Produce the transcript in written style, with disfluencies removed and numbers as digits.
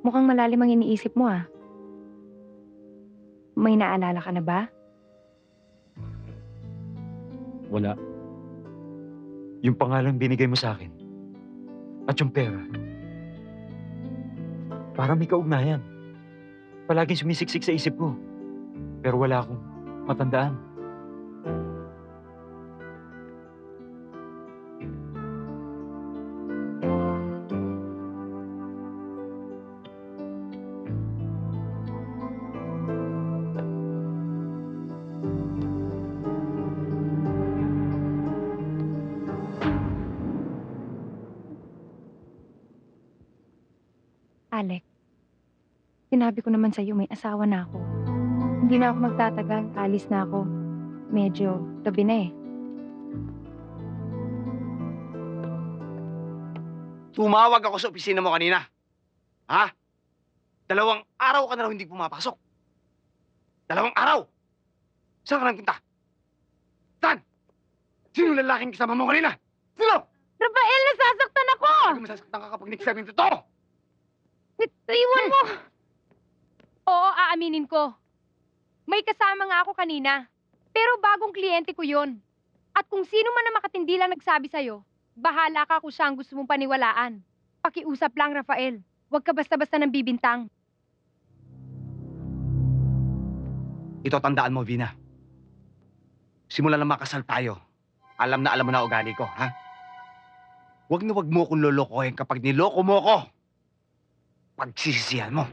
Mukhang malalim ang iniisip mo ah. May naalala ka na ba? Wala. Yung pangalan binigay mo sa akin. At yung pera. Parang may kaugnayan. Palaging sumisiksik sa isip ko. Pero wala akong matandaan. Alec, sinabi ko naman sa'yo may asawa na ako. Hindi na ako magtatagal, alis na ako. Medyo gabi na eh. Tumawag ako sa opisina mo kanina. Ha? 2 araw ka na raw hindi pumapasok. 2 araw! Saan ka nagpunta? Saan? Sino lalaking kasama mo kanina? Sino? Rafael, nasasaktan ako! Huwag masasaktan ka kapag nagsasabi ng totoo! Iwan mo! Oo, aaminin ko. May kasama nga ako kanina. Pero bagong kliyente ko yon. At kung sino man na makatindi lang nagsabi sa'yo, bahala ka kung siya ang gusto mong paniwalaan. Pakiusap lang, Rafael. Huwag ka basta-basta nang bibintang. Ito tandaan mo, Vina. Simula na makasal tayo, alam mo na ugali ko, ha? Huwag na huwag mo akong lolokohin kapag niloko mo ko. Pagsisisihan mo.